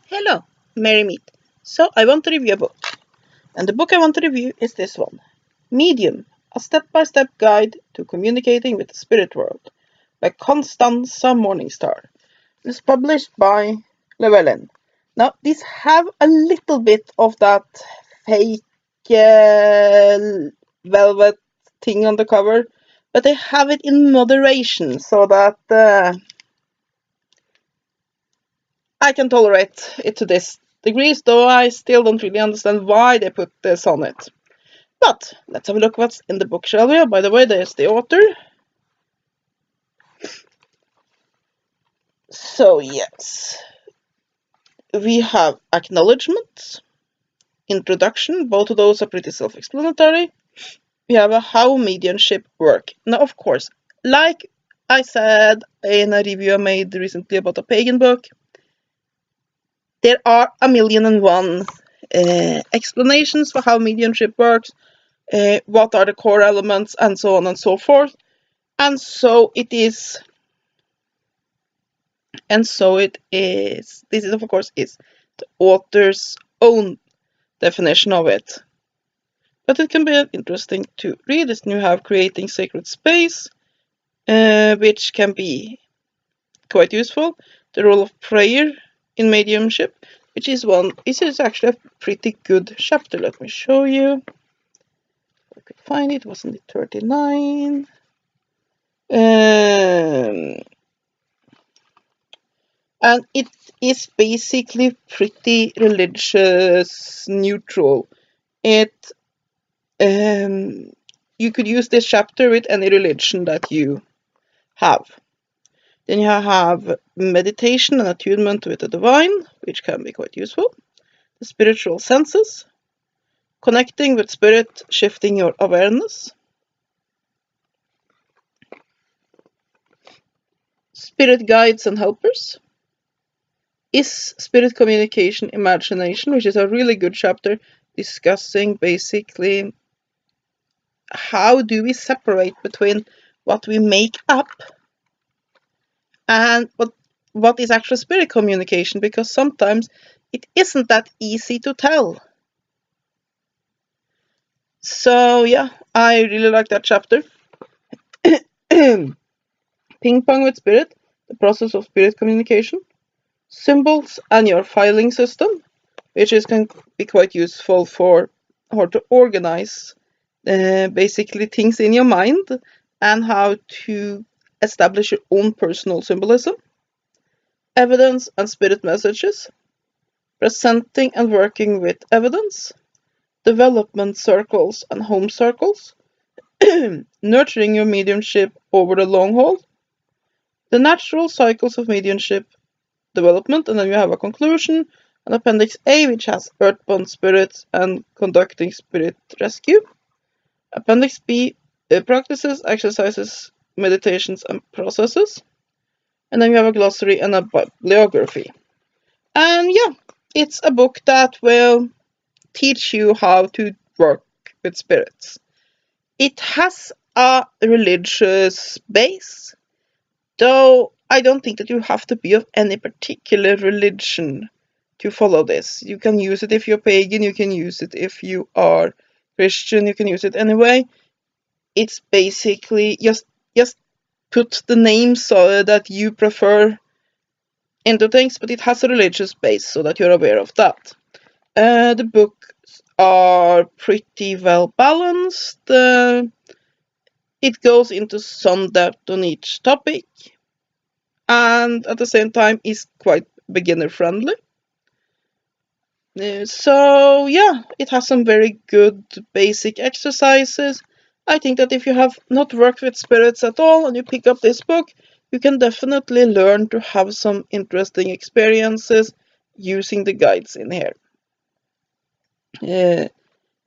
Hello, Merry Meet. So I want to review a book. And the book I want to review is this one. Medium, a step-by-step guide to communicating with the spirit world by Konstanza Morning Star. It's published by Llewellyn. Now, these have a little bit of that fake velvet thing on the cover, but they have it in moderation so that I can tolerate it to this degrees, though I still don't really understand why they put this on it. But let's have a look what's in the book, shall we? By the way, there's the author. So yes, we have acknowledgements, introduction, both of those are pretty self-explanatory. We have a how mediumship work. Now, of course, like I said in a review I made recently about a pagan book, there are a million and one explanations for how mediumship works, what are the core elements, and so on and so forth. And so it is. This is, of course, is the author's own definition of it. But it can be interesting to read. As you have creating sacred space, which can be quite useful. The role of prayer in mediumship, which is one. This is actually a pretty good chapter. Let me show you. If I could find it. Wasn't it 39? And it is basically pretty religious neutral. It you could use this chapter with any religion that you have. Then you have meditation and attunement with the divine, which can be quite useful. The spiritual senses, connecting with spirit, shifting your awareness. Spirit guides and helpers. Is spirit communication imagination, which is a really good chapter discussing basically how do we separate between what we make up and what is actual spirit communication, because sometimes it isn't that easy to tell. So yeah, I really like that chapter. Ping pong with spirit, the process of spirit communication. Symbols and your filing system, which can be quite useful for how to organize basically things in your mind and how to establish your own personal symbolism. Evidence and spirit messages, presenting and working with evidence, development circles and home circles, nurturing your mediumship over the long haul, the natural cycles of mediumship development, and then you have a conclusion, an appendix A, which has earthbound spirits and conducting spirit rescue. Appendix B, practices, exercises, meditations, and processes. And then you have a glossary and a bibliography. And yeah, it's a book that will teach you how to work with spirits. It has a religious base, though I don't think that you have to be of any particular religion to follow this. You can use it if you're pagan, you can use it if you are Christian, you can use it anyway. It's basically just put the names that you prefer into things, but it has a religious base so that you're aware of that. The books are pretty well balanced. It goes into some depth on each topic, and at the same time is quite beginner friendly. So yeah, it has some very good basic exercises. I think that if you have not worked with spirits at all and you pick up this book, you can definitely learn to have some interesting experiences using the guides in here.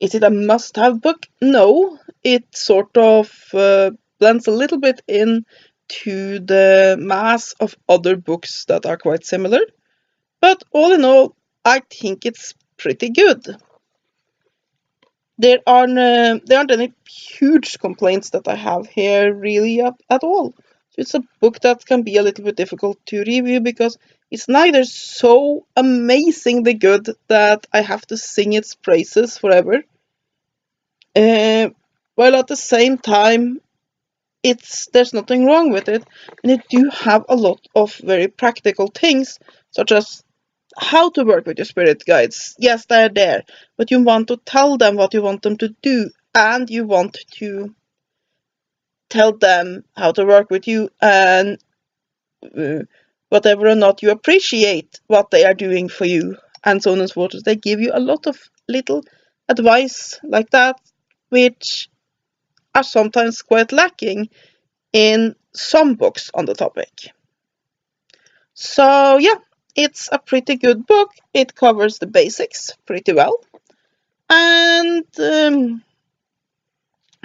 Is it a must-have book? No, it sort of blends a little bit into the mass of other books that are quite similar. But all in all, I think it's pretty good. There aren't any huge complaints that I have here really at all. So it's a book that can be a little bit difficult to review because It's neither so amazingly good that I have to sing its praises forever, while at the same time, there's nothing wrong with it, and it do have a lot of very practical things, such as how to work with your spirit guides. Yes, they're there, but you want to tell them what you want them to do, and you want to tell them how to work with you, and whatever or not you appreciate what they are doing for you, and so on and so forth. They give you a lot of little advice like that, which are sometimes quite lacking in some books on the topic. So yeah, it's a pretty good book. It covers the basics pretty well. And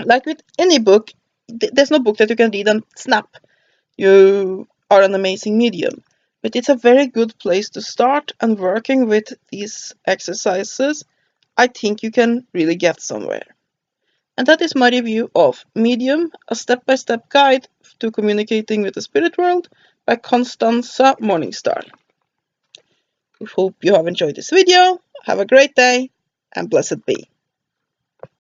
like with any book, there's no book that you can read and snap. You are an amazing medium. But it's a very good place to start, and working with these exercises, I think you can really get somewhere. And that is my review of Medium, a step-by-step guide to communicating with the spirit world by Konstanza Morning Star. We hope you have enjoyed this video. Have a great day, and blessed be.